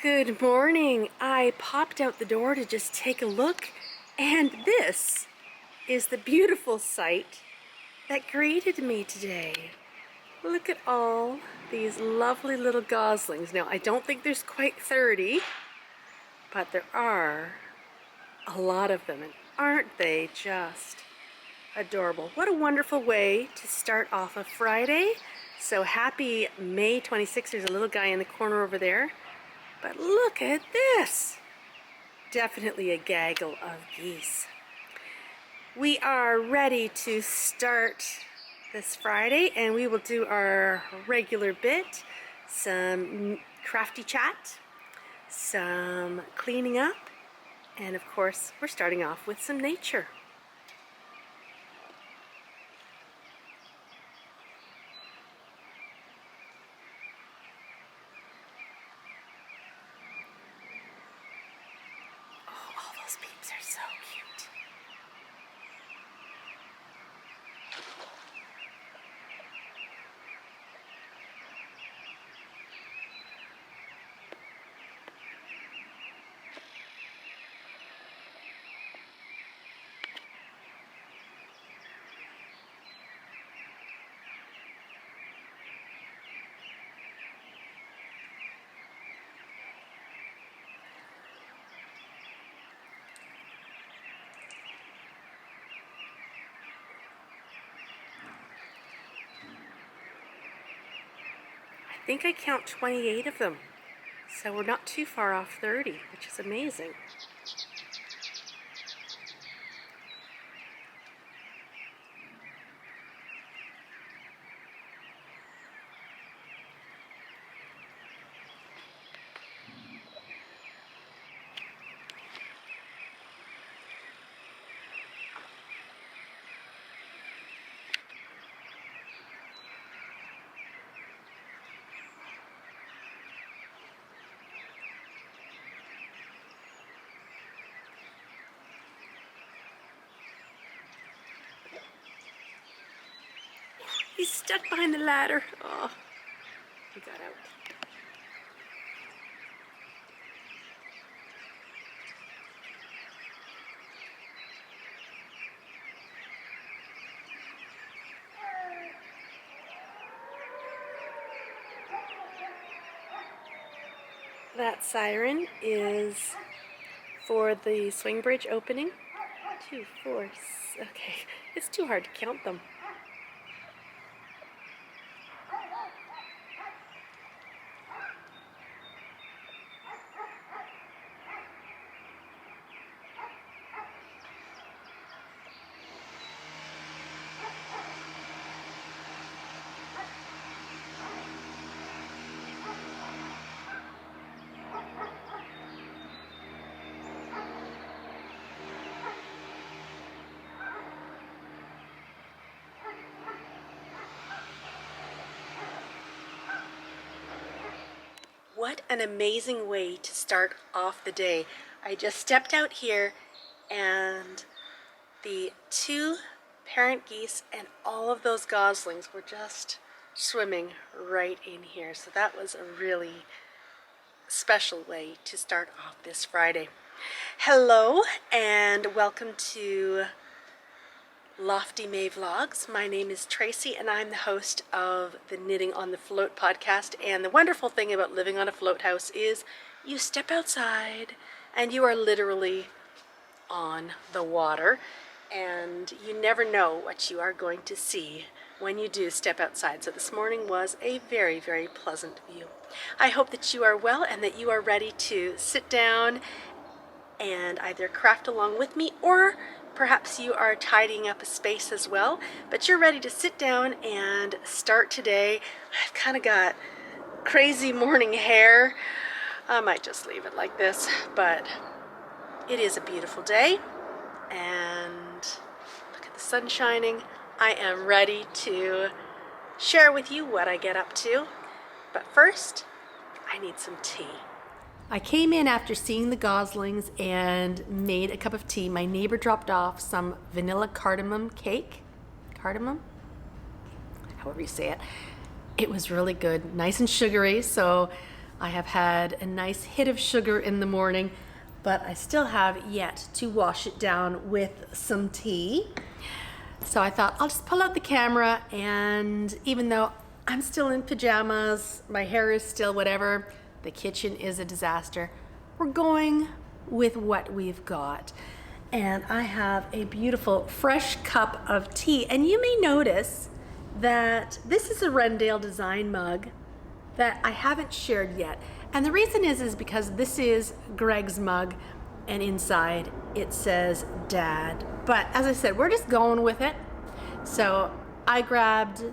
Good morning. I popped out the door to just take a look, and this is the beautiful sight that greeted me today. Look at all these lovely little goslings. Now, I don't think there's quite 30, but there are a lot of them, and aren't they just adorable? What a wonderful way to start off a Friday. So happy May 26th. There's a little guy in the corner over there. But look at this! Definitely a gaggle of geese. We are ready to start this Friday, and we will do our regular bit, some crafty chat, some cleaning up, and of course we're starting off with some nature. Those peeps are so cute. I think I count 28 of them, so we're not too far off 30, which is amazing. He's stuck behind the ladder. Oh, he got out. That siren is for the swing bridge opening. 2, 4, okay, it's too hard to count them. What an amazing way to start off the day. I just stepped out here and the 2 parent geese and all of those goslings were just swimming right in here. So that was a really special way to start off this Friday. Hello and welcome to Lofty May Vlogs. My name is Tracy and I'm the host of the Knitting on the Float podcast. And the wonderful thing about living on a float house is you step outside and you are literally on the water, and you never know what you are going to see when you do step outside. So this morning was a very, very pleasant view. I hope that you are well and that you are ready to sit down and either craft along with me, or perhaps you are tidying up a space as well, but you're ready to sit down and start today. I've kind of got crazy morning hair. I might just leave it like this, but it is a beautiful day and look at the sun shining. I am ready to share with you what I get up to, but first I need some tea. I came in after seeing the goslings and made a cup of tea. My neighbor dropped off some vanilla cardamom cake. Cardamom? However you say it. It was really good, nice and sugary, so I have had a nice hit of sugar in the morning, but I still have yet to wash it down with some tea. So I thought I'll just pull out the camera, and even though I'm still in pajamas, my hair is still whatever, the kitchen is a disaster, we're going with what we've got. And I have a beautiful fresh cup of tea, and you may notice that this is a Rendale design mug that I haven't shared yet. And the reason is because this is Greg's mug, and inside it says Dad. But as I said, we're just going with it. So I grabbed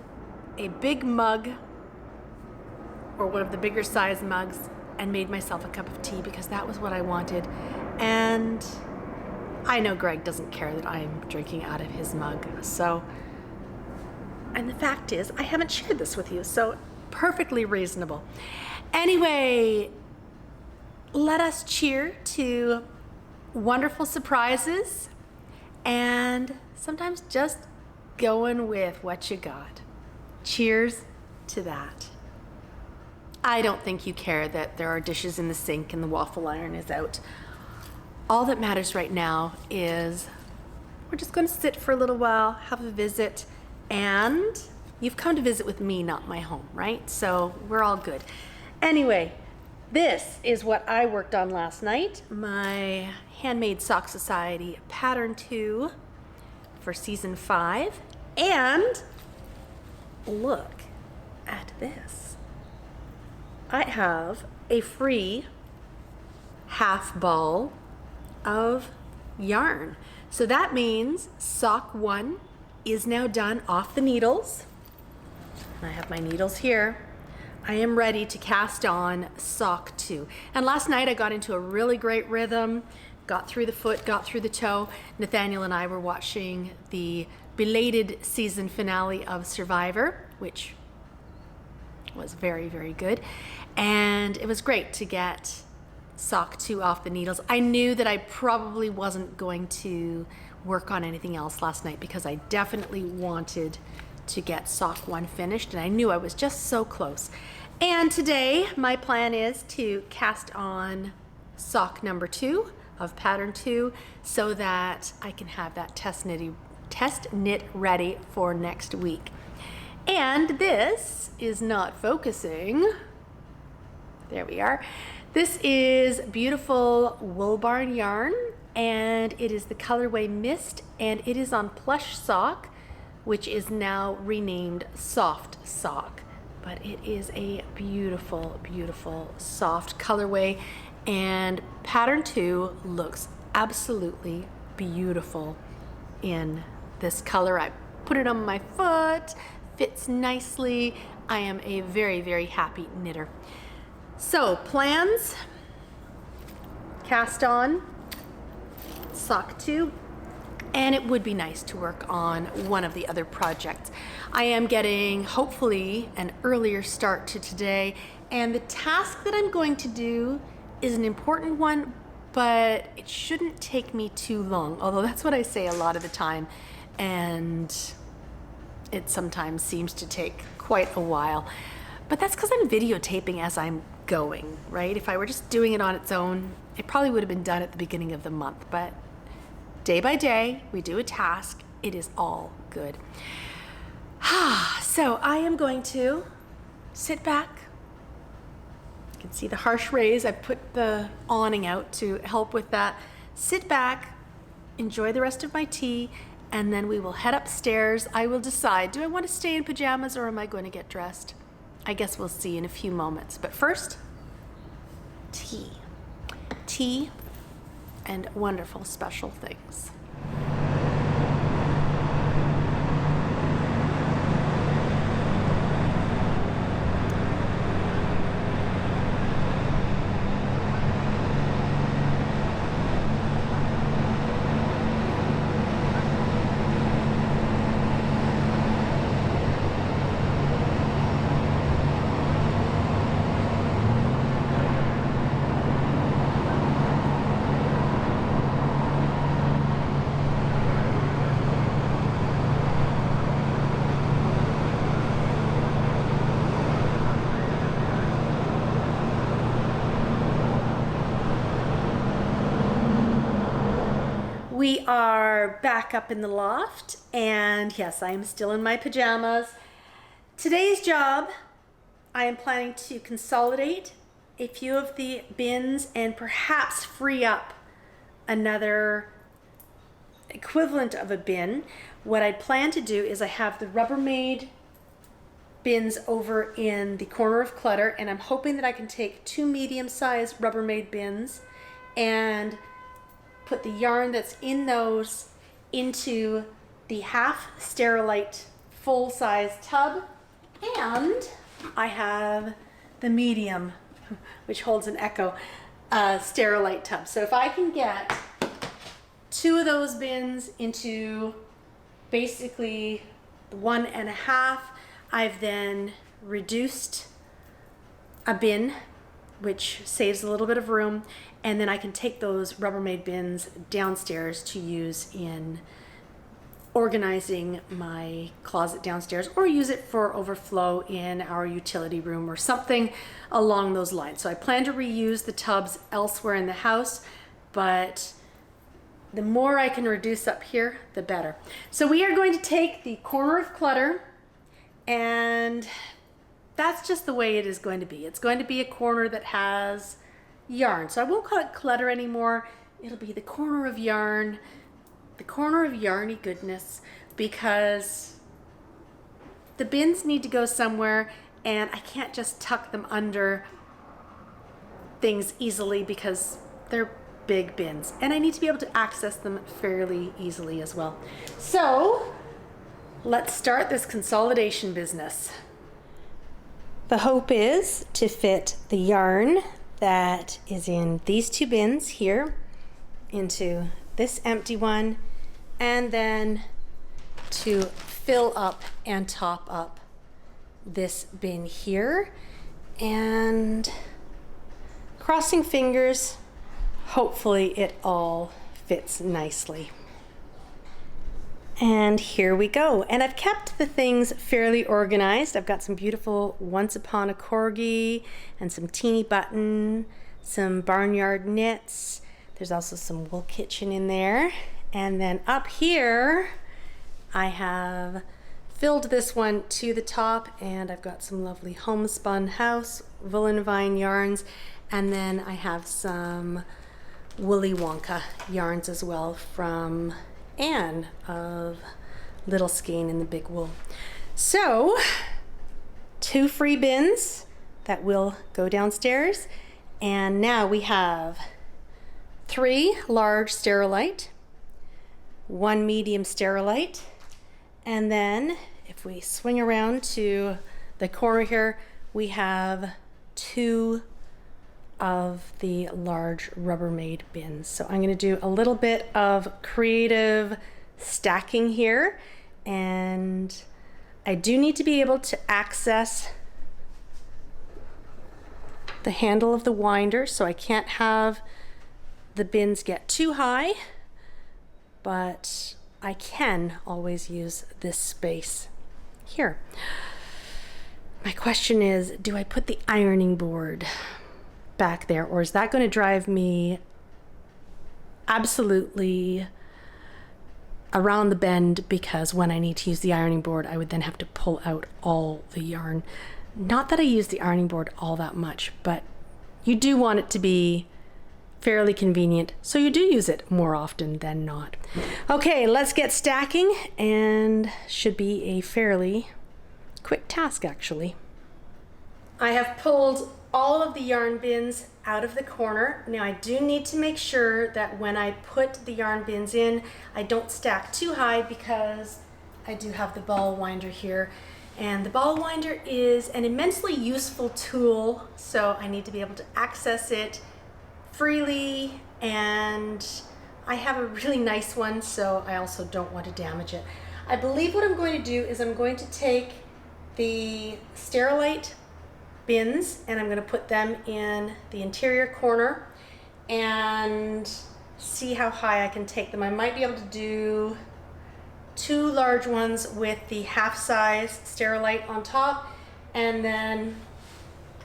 a big mug, or one of the bigger size mugs, and made myself a cup of tea because that was what I wanted. And I know Greg doesn't care that I'm drinking out of his mug. So, and the fact is, I haven't shared this with you, so perfectly reasonable. Anyway, let us cheer to wonderful surprises and sometimes just going with what you got. Cheers to that. I don't think you care that there are dishes in the sink and the waffle iron is out. All that matters right now is we're just going to sit for a little while, have a visit, and you've come to visit with me, not my home, right? So we're all good. Anyway, this is what I worked on last night. My Handmade Sock Society Pattern 2 for Season 5. And look at this. I have a free half ball of yarn. So that means sock 1 is now done off the needles. I have my needles here. I am ready to cast on sock 2. And last night I got into a really great rhythm, got through the foot, got through the toe. Nathaniel and I were watching the belated season finale of Survivor, which was very, very good. And it was great to get sock 2 off the needles. I knew that I probably wasn't going to work on anything else last night because I definitely wanted to get sock 1 finished, and I knew I was just so close. And today my plan is to cast on sock number 2 of pattern 2 so that I can have that test knit ready for next week. And this is not focusing. There we are. This is beautiful Wool Barn yarn, and it is the colorway Mist, and it is on plush sock, which is now renamed Soft Sock. But it is a beautiful, beautiful soft colorway, and pattern 2 looks absolutely beautiful in this color. I put it on my foot, fits nicely. I am a very, very happy knitter. So plans, cast on sock 2, and it would be nice to work on one of the other projects. I am getting, hopefully, an earlier start to today, and the task that I'm going to do is an important one, but it shouldn't take me too long, although that's what I say a lot of the time, and it sometimes seems to take quite a while. But that's because I'm videotaping as I'm going, right? If I were just doing it on its own, it probably would have been done at the beginning of the month, but day by day, we do a task. It is all good. So I am going to sit back. You can see the harsh rays. I put the awning out to help with that. Sit back, enjoy the rest of my tea, and then we will head upstairs. I will decide, do I want to stay in pajamas or am I going to get dressed? I guess we'll see in a few moments. But first, tea. Tea and wonderful special things. We are back up in the loft, and yes, I am still in my pajamas. Today's job, I am planning to consolidate a few of the bins and perhaps free up another equivalent of a bin. What I plan to do is I have the Rubbermaid bins over in the Corner of Clutter, and I'm hoping that I can take 2 medium-sized Rubbermaid bins and put the yarn that's in those into the half Sterilite full-size tub, and I have the medium, which holds an echo, Sterilite tub. So if I can get 2 of those bins into basically 1.5, I've then reduced a bin, which saves a little bit of room, and then I can take those Rubbermaid bins downstairs to use in organizing my closet downstairs, or use it for overflow in our utility room or something along those lines. So I plan to reuse the tubs elsewhere in the house, but the more I can reduce up here, the better. So we are going to take the Corner of Clutter, and that's just the way it is going to be. It's going to be a corner that has yarn. So I won't call it clutter anymore. It'll be the corner of yarn, the corner of yarny goodness, because the bins need to go somewhere, and I can't just tuck them under things easily because they're big bins, and I need to be able to access them fairly easily as well. So let's start this consolidation business. The hope is to fit the yarn that is in these 2 bins here into this empty one, and then to fill up and top up this bin here, and crossing fingers, hopefully it all fits nicely. And here we go. And I've kept the things fairly organized. I've got some beautiful Once Upon a Corgi and some Teeny Button, some Barnyard Knits. There's also some Wool Kitchen in there. And then up here, I have filled this one to the top, and I've got some lovely Homespun House, Woollen Vine yarns, and then I have some Woolly Wonka yarns as well from Anne of Little Skein in the Big Wool. So 2 free bins that will go downstairs, and now we have 3 large Sterilite, 1 medium Sterilite, and then if we swing around to the corner here, we have 2 of the large Rubbermaid bins. So I'm going to do a little bit of creative stacking here, and I do need to be able to access the handle of the winder, so I can't have the bins get too high, but I can always use this space here. My question is, do I put the ironing board back there, or is that going to drive me absolutely around the bend, because when I need to use the ironing board, I would then have to pull out all the yarn. Not that I use the ironing board all that much, but you do want it to be fairly convenient, so you do use it more often than not. Okay, let's get stacking, and should be a fairly quick task actually. I have pulled all of the yarn bins out of the corner. Now I do need to make sure that when I put the yarn bins in, I don't stack too high, because I do have the ball winder here, and the ball winder is an immensely useful tool, so I need to be able to access it freely, and I have a really nice one, so I also don't want to damage it. I believe what I'm going to do is I'm going to take the Sterilite bins and I'm going to put them in the interior corner and see how high I can take them. I might be able to do 2 large ones with the half-size Sterilite on top, and then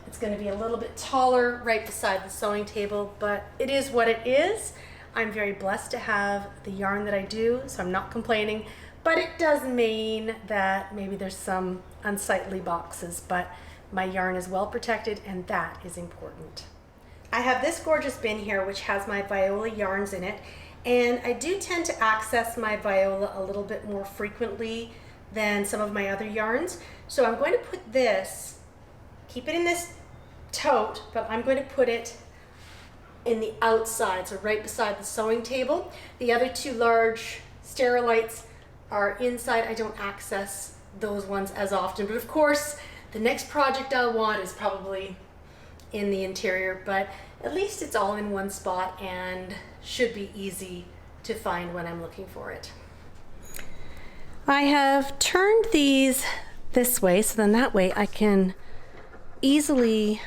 it's going to be a little bit taller right beside the sewing table, but it is what it is. I'm very blessed to have the yarn that I do, so I'm not complaining, but it does mean that maybe there's some unsightly boxes, but my yarn is well protected and that is important. I have this gorgeous bin here which has my viola yarns in it, and I do tend to access my viola a little bit more frequently than some of my other yarns. So I'm going to put this, keep it in this tote, but I'm going to put it in the outside, so right beside the sewing table. The other two large sterilites are inside. I don't access those ones as often, but of course the next project I'll want is probably in the interior, but at least it's all in one spot and should be easy to find when I'm looking for it. I have turned these this way, so then that way I can easily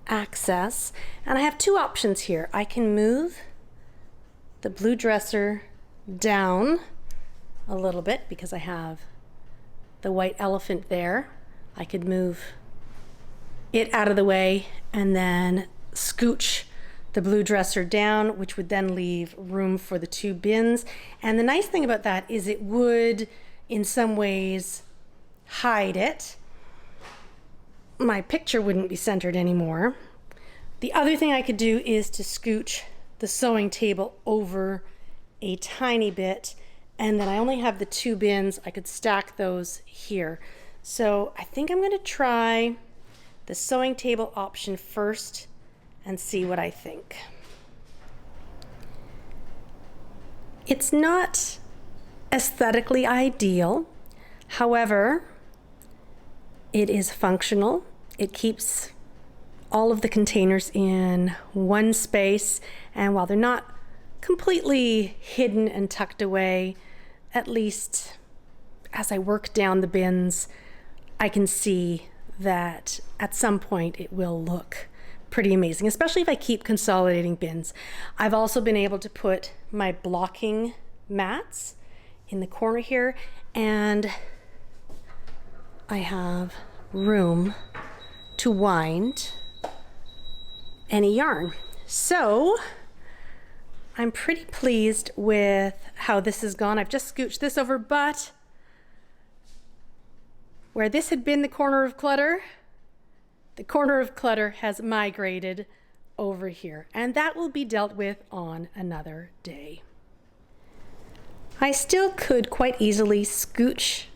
access, and I have two options here. I can move the blue dresser down a little bit because I have the white elephant there. I could move it out of the way and then scooch the blue dresser down, which would then leave room for the two bins. And the nice thing about that is it would in some ways hide it. My picture wouldn't be centered anymore. The other thing I could do is to scooch the sewing table over a tiny bit, and then I only have the two bins. I could stack those here. So I think I'm going to try the sewing table option first and see what I think. It's not aesthetically ideal. However, it is functional. It keeps all of the containers in one space, and while they're not completely hidden and tucked away, at least as I work down the bins, I can see that at some point it will look pretty amazing, especially if I keep consolidating bins. I've also been able to put my blocking mats in the corner here, and I have room to wind any yarn. So I'm pretty pleased with how this has gone. I've just scooched this over, but where this had been the corner of clutter, the corner of clutter has migrated over here, and that will be dealt with on another day. I still could quite easily scooch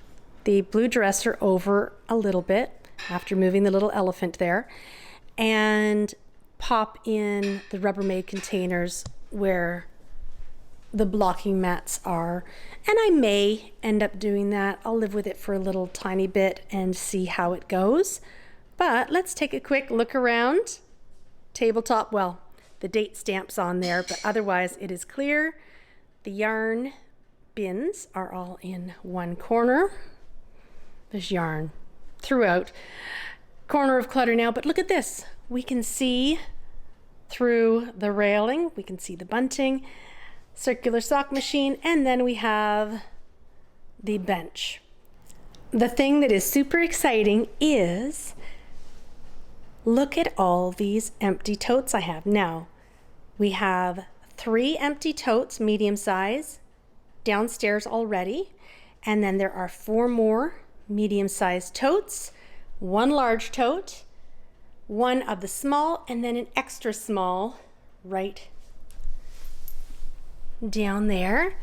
the blue dresser over a little bit after moving the little elephant there and pop in the Rubbermaid containers where the blocking mats are, and I may end up doing that. I'll live with it for a little tiny bit and see how it goes. But let's take a quick look around. Tabletop, well, the date stamp's on there, but otherwise it is clear. The yarn bins are all in one corner. There's yarn throughout. Corner of clutter now, but look at this. We can see through the railing, we can see the bunting, circular sock machine, and then we have the bench. The thing that is super exciting is look at all these empty totes I have. Now, we have 3 empty totes, medium size, downstairs already, and then there are 4 more medium-sized totes, 1 large tote, 1 of the small, and then an extra small right down there.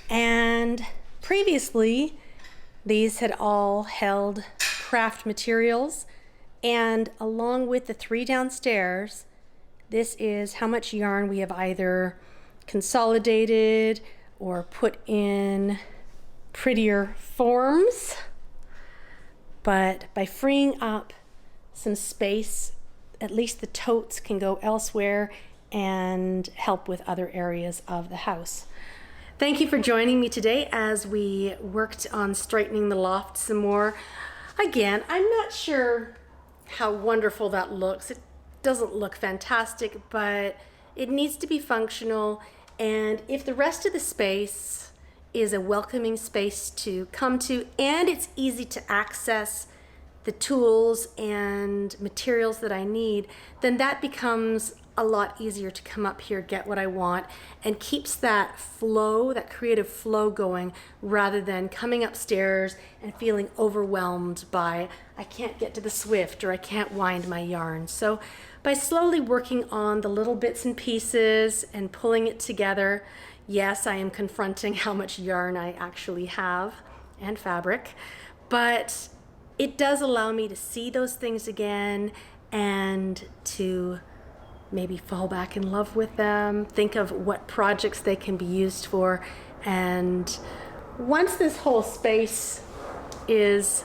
And previously these had all held craft materials, and along with the 3 downstairs, this is how much yarn we have either consolidated or put in prettier forms. But by freeing up some space, at least the totes can go elsewhere and help with other areas of the house. Thank you for joining me today as we worked on straightening the loft some more. Again, I'm not sure how wonderful that looks. It doesn't look fantastic, but it needs to be functional, and if the rest of the space is a welcoming space to come to and it's easy to access the tools and materials that I need, then that becomes a lot easier to come up here, get what I want, and keeps that flow, that creative flow going, rather than coming upstairs and feeling overwhelmed by, I can't get to the Swift or I can't wind my yarn. So by slowly working on the little bits and pieces and pulling it together, yes, I am confronting how much yarn I actually have and fabric, but it does allow me to see those things again and to maybe fall back in love with them, think of what projects they can be used for. And once this whole space is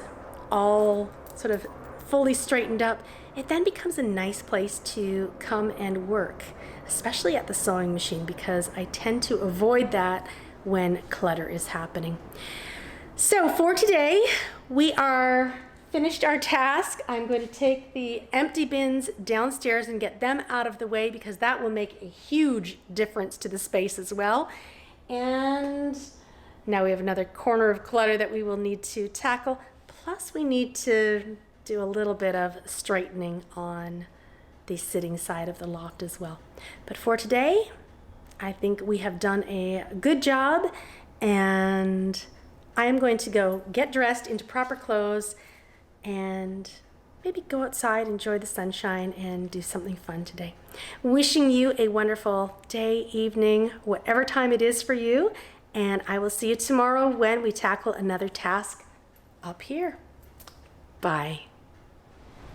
all sort of fully straightened up, it then becomes a nice place to come and work, especially at the sewing machine, because I tend to avoid that when clutter is happening. So for today, we are finished our task. I'm going to take the empty bins downstairs and get them out of the way, because that will make a huge difference to the space as well. And now we have another corner of clutter that we will need to tackle. Plus we need to do a little bit of straightening on the sitting side of the loft as well. But for today, I think we have done a good job, and I am going to go get dressed into proper clothes and maybe go outside, enjoy the sunshine, and do something fun today. Wishing you a wonderful day, evening, whatever time it is for you, and I will see you tomorrow when we tackle another task up here. Bye.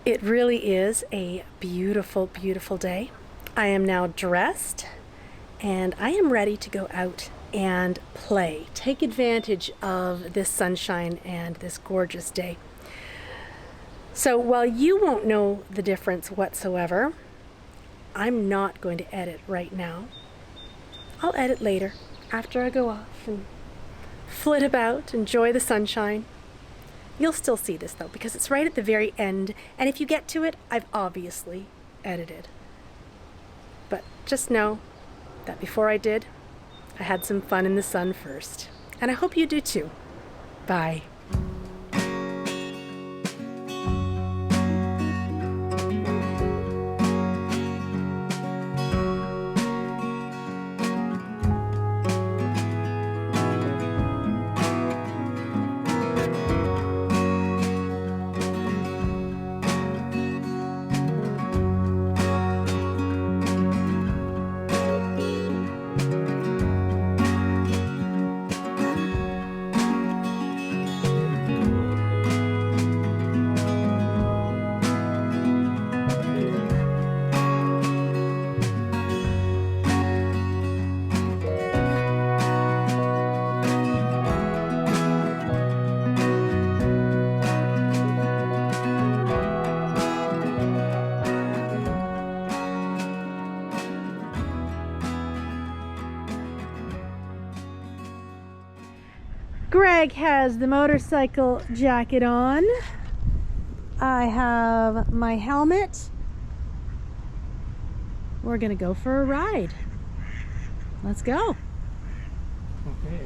It really is a beautiful, beautiful day. I am now dressed and I am ready to go out and play, take advantage of this sunshine and this gorgeous day. So while you won't know the difference whatsoever, I'm not going to edit right now. I'll edit later, after I go off and flit about, enjoy the sunshine. You'll still see this though, because it's right at the very end, and if you get to it, I've obviously edited. But just know that before I did, I had some fun in the sun first. And I hope you do too. Bye. Greg has the motorcycle jacket on. I have my helmet. We're gonna go for a ride. Let's go. Okay.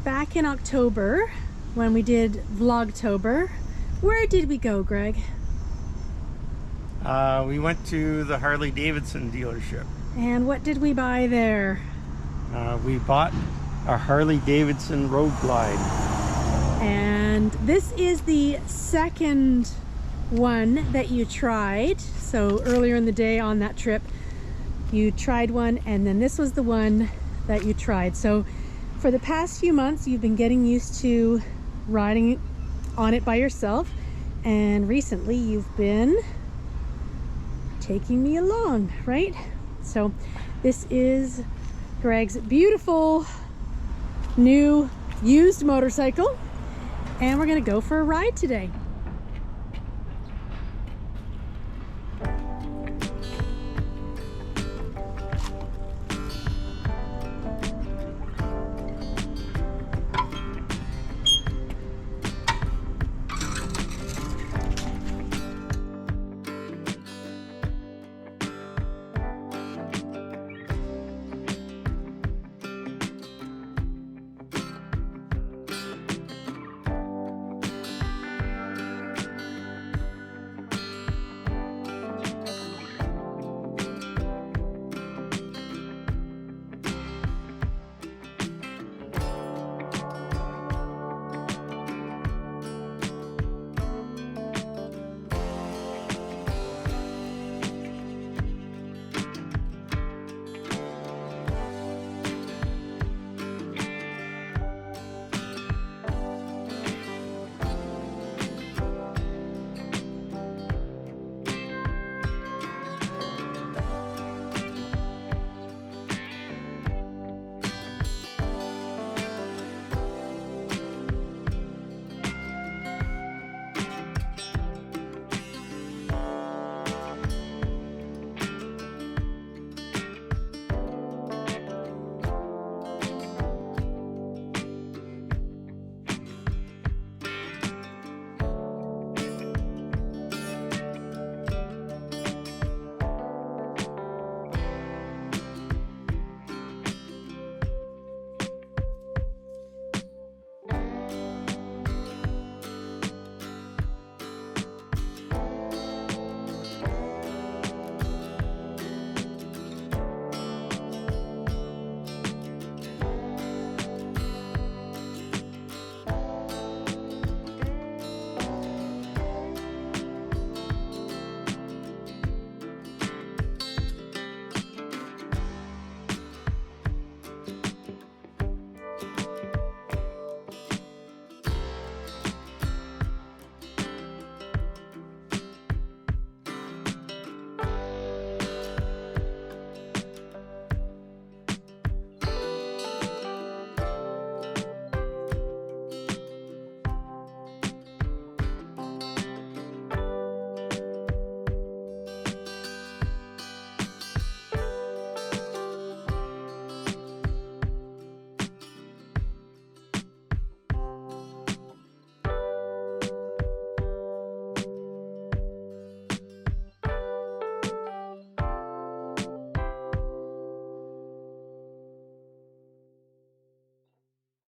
Back in October, when we did Vlogtober, where did we go, Greg? We went to the Harley Davidson dealership. And what did we buy there? We bought a Harley Davidson Road Glide. And this is the second one that you tried. So earlier in the day on that trip, you tried one, and then this was the one that you tried. So for the past few months, you've been getting used to riding on it by yourself, and recently you've been taking me along, right? So this is Greg's beautiful new used motorcycle, and we're gonna go for a ride today.